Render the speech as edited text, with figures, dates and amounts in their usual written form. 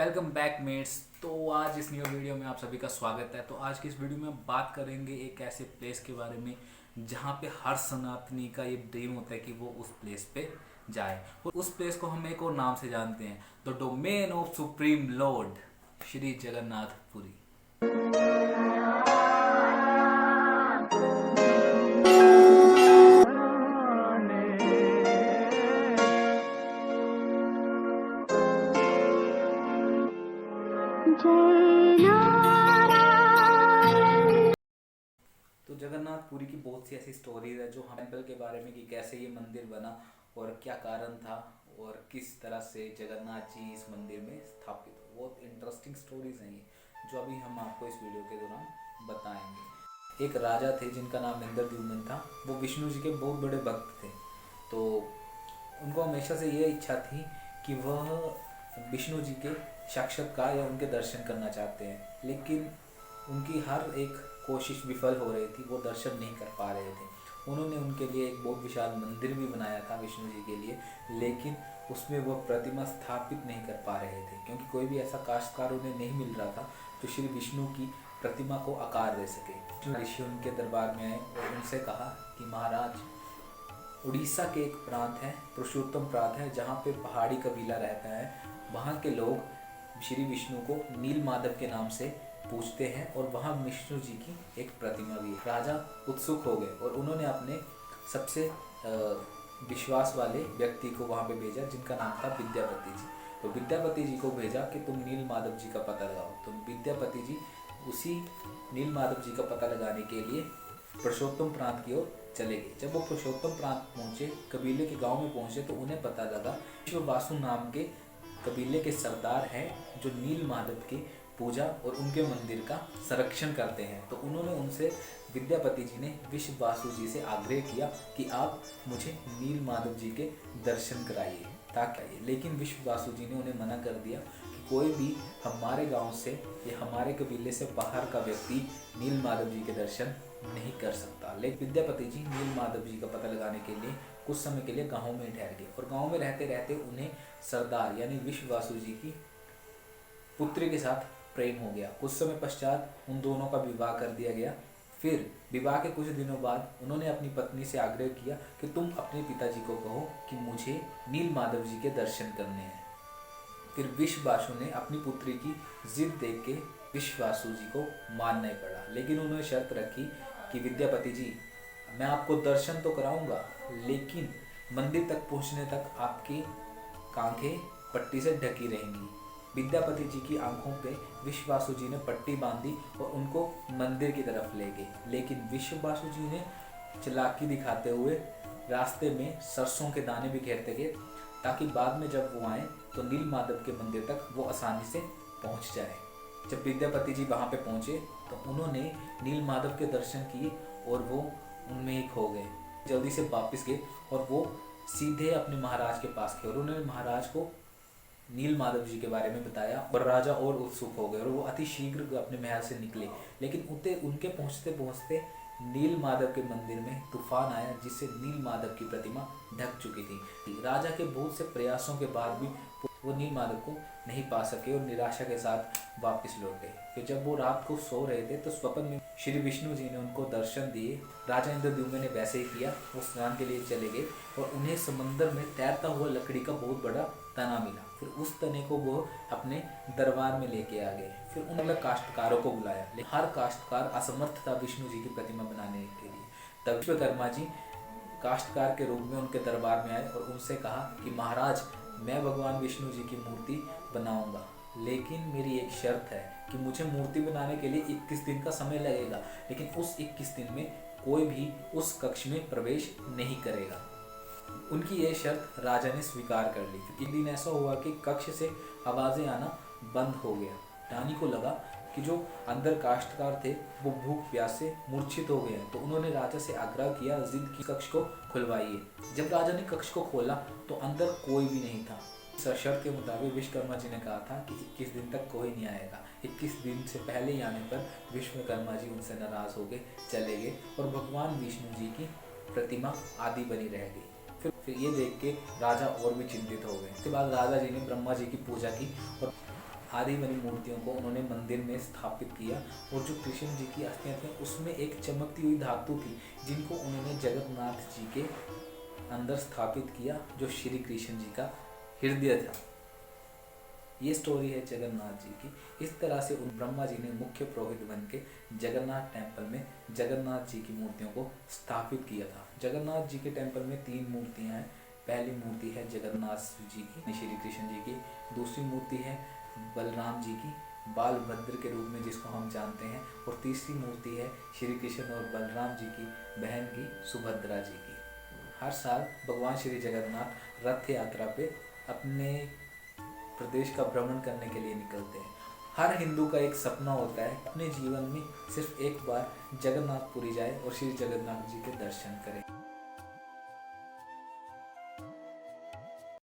Welcome back mats. तो आज इस न्यू वीडियो में आप सभी का स्वागत है। तो आज की इस वीडियो में हम बात करेंगे एक ऐसे प्लेस के बारे में जहाँ पे हर सनातनी का ये ड्रीम होता है कि वो उस प्लेस पे जाए। और उस प्लेस को हम एक और नाम से जानते हैं, the domain of supreme lord Shri Jagannathpuri. तो जगन्नाथपुरी की बहुत सी ऐसी स्टोरीज है जो हम टेम्पल के बारे में कि कैसे ये मंदिर बना और क्या कारण था और किस तरह से जगन्नाथ जी इस मंदिर में स्थापित हुए। बहुत इंटरेस्टिंग स्टोरीज हैं ये जो अभी हम आपको इस वीडियो के दौरान बताएंगे। एक राजा थे जिनका नाम इंद्रद्युम्न था। वो विष्णु जी के बहुत बड़े भक्त थे। तो उनको हमेशा से ये इच्छा थी कि वह विष्णु जी के साक्षात्कार या उनके दर्शन करना चाहते हैं, लेकिन उनकी हर एक कोशिश विफल हो रही थी। वो दर्शन नहीं कर पा रहे थे। उन्होंने उनके लिए एक बहुत विशाल मंदिर भी बनाया था विष्णु जी के लिए, लेकिन उसमें वह प्रतिमा स्थापित नहीं कर पा रहे थे क्योंकि कोई भी ऐसा काश्तकार उन्हें नहीं मिल रहा था जो श्री विष्णु की प्रतिमा को आकार दे सके। ऋषि उनके दरबार में आए और उनसे कहा कि महाराज, उड़ीसा के एक प्रांत है, पुरुषोत्तम प्रांत है, जहाँ पे पहाड़ी कबीला रहता है। वहाँ के लोग श्री विष्णु को नील माधव के नाम से पूछते हैं और वहाँ विष्णु जी की एक प्रतिमा भी है। राजा उत्सुक हो गए और उन्होंने अपने सबसे विश्वास वाले व्यक्ति को वहाँ पे भेजा जिनका नाम था विद्यापति जी। तो विद्यापति जी को भेजा कि तुम नील माधव जी का पता लगाओ। तो विद्यापति जी उसी नील माधव जी का पता लगाने के लिए पुरुषोत्तम प्रांत की ओर चले गए। जब वो पुरुषोत्तम प्रांत पहुंचे, कबीले के गांव में पहुंचे, तो उन्हें पता लगा विश्ववासु नाम के कबीले के सरदार हैं जो नील माधव की पूजा और उनके मंदिर का संरक्षण करते हैं। तो उन्होंने उनसे, विद्यापति जी ने विश्ववासु जी से आग्रह किया कि आप मुझे नील माधव जी के दर्शन कराइए ताकि, लेकिन विश्ववासु जी ने उन्हें मना कर दिया कि कोई भी हमारे गांव से या हमारे कबीले से बाहर का व्यक्ति नील माधव जी के दर्शन नहीं कर सकता। लेकिन विद्यापति जी नील माधव जी का पता लगाने के लिए कुछ समय के लिए गांव में ठहर गए और गांव में रहते रहते उन्हें सरदार यानी विश्ववासु जी की पुत्री के साथ प्रेम हो गया। कुछ समय पश्चात उन दोनों का विवाह कर दिया गया। फिर विवाह के कुछ दिनों बाद उन्होंने अपनी पत्नी से आग्रह किया कि तुम अपने पिताजी को कहो कि मुझे नील माधव जी के दर्शन करने हैं। फिर विश्ववासु ने अपनी पुत्री की जिद देख के विश्ववासु जी को मानना ही पड़ा, लेकिन उन्होंने शर्त रखी कि विद्यापति जी, मैं आपको दर्शन तो कराऊंगा, लेकिन मंदिर तक पहुंचने तक आपकी आंखें पट्टी से ढकी रहेंगी। विद्यापति जी की आंखों पे विश्ववासु जी ने पट्टी बांधी और उनको मंदिर की तरफ ले गए, लेकिन विश्ववासु जी ने चालाकी दिखाते हुए रास्ते में सरसों के दाने बिखेरते गए ताकि बाद में जब वो आए तो नील माधव के मंदिर तक वो आसानी से पहुंच जाए। जब विद्यापति जी वहां पे पहुंचे तो उन्होंने नील माधव के दर्शन किए और वो उनमें ही खो गए। जल्दी से वापस गए और वो सीधे अपने महाराज के पास गए और उन्होंने महाराज को नील माधव जी के बारे में बताया और राजा और उत्सुक हो गए और वो अति शीघ्र अपने महल से निकले। लेकिन उनके पहुंचते पहुंचते नील माधव के मंदिर में तूफान आया जिससे नील माधव की प्रतिमा ढक चुकी थी। राजा के बहुत से प्रयासों के बाद भी वो नील माधव को नहीं पा सके और निराशा के साथ वापस लौटे। फिर जब वो रात को सो रहे थे तो स्वप्न में श्री विष्णु जी ने उनको दर्शन दिए। राजा इंद्रद्युम्न ने वैसे ही किया। वो स्नान के लिए चले गए और उन्हें समंदर में तैरता हुआ लकड़ी का बहुत बड़ा तना मिला। फिर उस तने को वो अपने दरबार में लेके आ गए। फिर उन्होंने काश्तकारों को बुलाया, लेकिन हर काश्तकार असमर्थ था विष्णु जी की प्रतिमा बनाने के लिए। तब विश्वकर्मा जी काश्तकार के रूप में उनके दरबार में आए और उनसे कहा कि महाराज, मैं भगवान विष्णु जी की मूर्ति बनाऊंगा, लेकिन मेरी एक शर्त है कि मुझे मूर्ति बनाने के लिए 21 दिन का समय लगेगा, लेकिन उस 21 दिन में कोई भी उस कक्ष में प्रवेश नहीं करेगा। उनकी यह शर्त राजा ने स्वीकार कर ली। एक दिन ऐसा हुआ कि कक्ष से आवाजें आना बंद हो गया। रानी को लगा कि जो अंदर काश्तकार थे वो भूख प्यास से मूर्छित हो गए हैं, तो उन्होंने राजा से आग्रह किया, जिद की कक्ष को खुलवाइए। जब राजा ने कक्ष को खोला तो अंदर कोई भी नहीं था। शर्त के मुताबिक विश्वकर्मा जी ने कहा था कि 21 दिन तक कोई नहीं आएगा। 21 दिन से पहले ही आने पर विश्वकर्मा जी उनसे नाराज हो गए, चले गए और भगवान विष्णु जी की प्रतिमा आदि बनी रह गई। फिर ये देख के राजा और भी चिंतित हो गए। उसके बाद राजा जी ने ब्रह्मा जी की पूजा की और आदि वाली मूर्तियों को उन्होंने मंदिर में स्थापित किया। और जो कृष्ण जी की अस्थियां थी उसमें एक चमकती हुई धातु थी जिनको उन्होंने जगन्नाथ जी के अंदर स्थापित किया, जो श्री कृष्ण जी का हृदय था। ये स्टोरी है जगन्नाथ जी की। इस तरह से उन ब्रह्मा जी ने मुख्य पुरोहित बन के जगन्नाथ टेम्पल में जगन्नाथ जी की मूर्तियों को स्थापित किया था। जगन्नाथ जी के टेम्पल में 3 मूर्तियां हैं। पहली मूर्ति है जगन्नाथ जी की, श्री कृष्ण जी की। दूसरी मूर्ति है बलराम जी की, बाल भद्र के रूप में जिसको हम जानते हैं। और तीसरी मूर्ति है श्री कृष्ण और बलराम जी की बहन की, सुभद्रा जी की। हर साल भगवान श्री जगन्नाथ रथ यात्रा पे अपने प्रदेश का भ्रमण करने के लिए निकलते हैं। हर हिंदू का एक सपना होता है अपने जीवन में सिर्फ एक बार जगन्नाथपुरी जाए और श्री जगन्नाथ जी के दर्शन करें।